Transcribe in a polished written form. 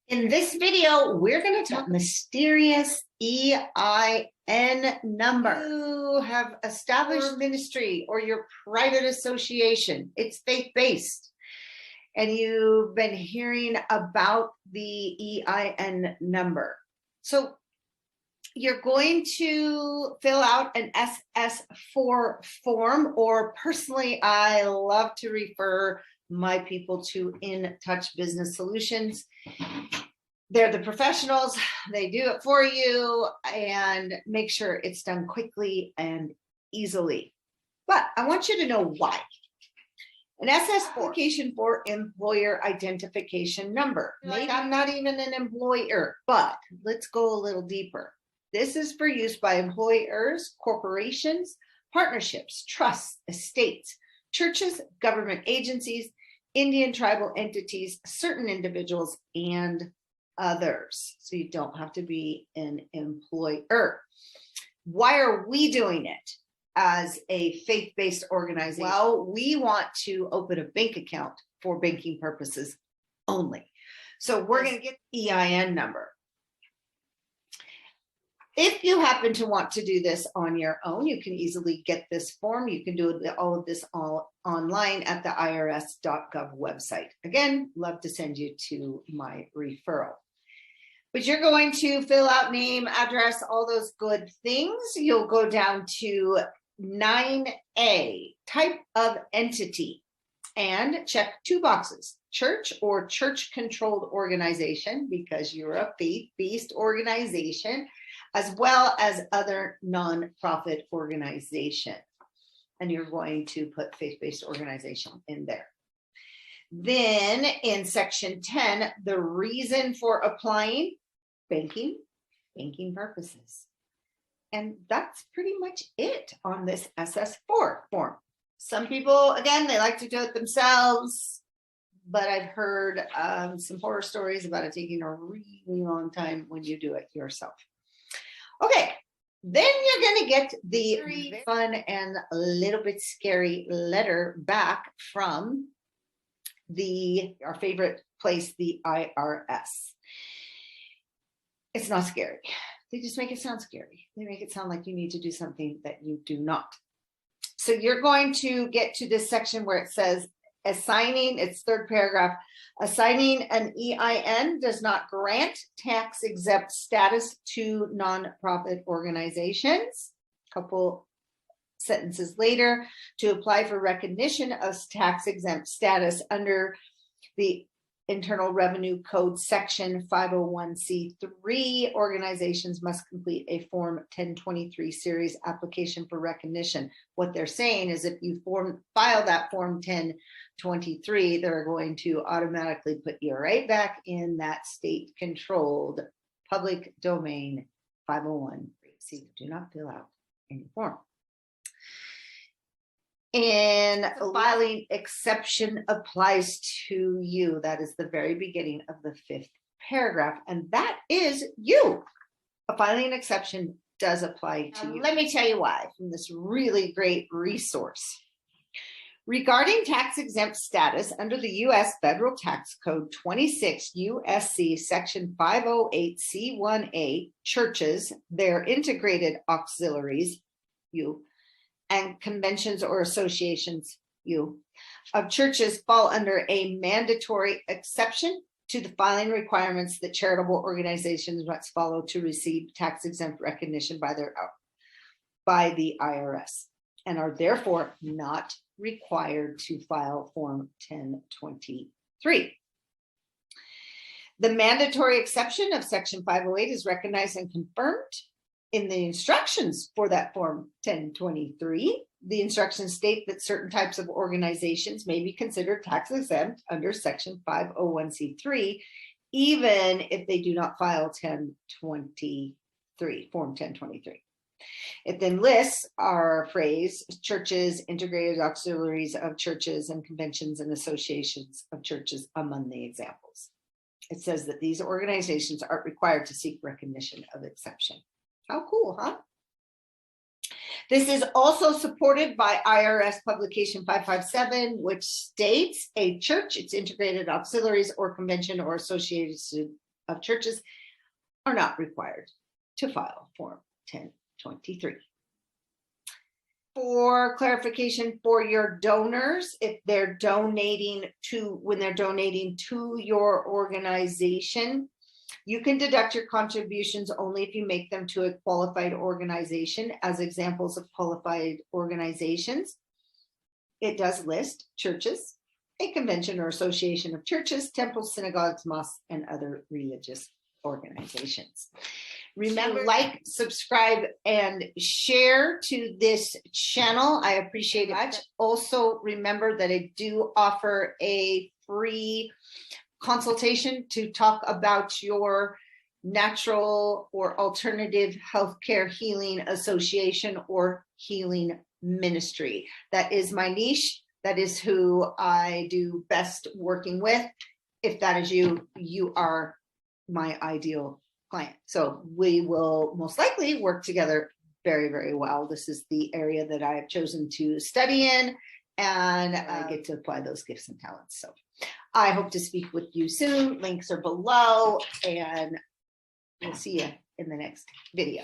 In this video, we're going to talk mysterious EIN number. You have established ministry or your private association. It's faith-based. And you've been hearing about the EIN number. So you're going to fill out an SS4 form, or personally, I love to refer my people to In Touch Business Solutions. They're the professionals. They do it for you and make sure it's done quickly and easily. But I want you to know why. An SS application for employer identification number. Maybe I'm not even an employer, but let's go a little deeper. This is for use by employers, corporations, partnerships, trusts, estates, churches, government agencies, Indian tribal entities, certain individuals, and others. So you don't have to be an employer. Why are we doing it as a faith-based organization? Well, we want to open a bank account for banking purposes only. So we're going to get EIN number. If you happen to want to do this on your own, you can easily get this form. You can do all of this all online at the irs.gov website. Again, love to send you to my referral. But you're going to fill out name, address, all those good things. You'll go down to 9A, type of entity, and check two boxes, church or church-controlled organization, because you're a faith-based organization, as well as other nonprofit organization. And you're going to put faith-based organization in there. Then in section 10, the reason for applying, banking purposes. And that's pretty much it on this SS4 form. Some people, again, they like to do it themselves, but I've heard some horror stories about it taking a really long time when you do it yourself. Okay, then you're going to get the very fun and a little bit scary letter back from our favorite place, the IRS. It's not scary. They just make it sound scary. They make it sound like you need to do something that you do not. So you're going to get to this section where it says assigning, it's third paragraph, assigning an EIN does not grant tax-exempt status to nonprofit organizations. Couple sentences later, to apply for recognition of tax-exempt status under the Internal Revenue Code section 501c3, organizations must complete a Form 1023 series application for recognition. What they're saying is if you file that Form 1023, they're going to automatically put you right back in that state-controlled public domain 501. See, do not fill out any form. And the filing exception applies to you. That is the very beginning of the 5th paragraph, and that is you. A filing exception does apply to you. Let me tell you why from this really great resource. Regarding tax-exempt status under the U.S. Federal Tax Code 26 U.S.C. Section 508C1A, churches, their integrated auxiliaries, you, and conventions or associations, you, of churches fall under a mandatory exception to the filing requirements that charitable organizations must follow to receive tax-exempt recognition by the IRS, and are therefore not required to file Form 1023. The mandatory exception of Section 508 is recognized and confirmed in the instructions for that Form 1023. The instructions state that certain types of organizations may be considered tax exempt under Section 501c3, even if they do not file 1023, Form 1023. It then lists our phrase, churches, integrated auxiliaries of churches, and conventions and associations of churches among the examples. It says that these organizations aren't required to seek recognition of exception. How cool, huh? This is also supported by IRS Publication 557, which states a church, its integrated auxiliaries, or convention or association of churches are not required to file Form 1023. For clarification for your donors, if they're donating to, when they're donating to your organization, you can deduct your contributions only if you make them to a qualified organization. As examples of qualified organizations, it does list churches, a convention or association of churches, temples, synagogues, mosques, and other religious organizations. Remember, like, subscribe, and share to this channel. I appreciate it much. Also, remember that I do offer a free consultation to talk about your natural or alternative healthcare healing association or healing ministry. That is my niche. That is who I do best working with. If that is you, you are my ideal client. So we will most likely work together very, very well. This is the area that I have chosen to study in, and I get to apply those gifts and talents. So I hope to speak with you soon. Links are below, and we'll see you in the next video.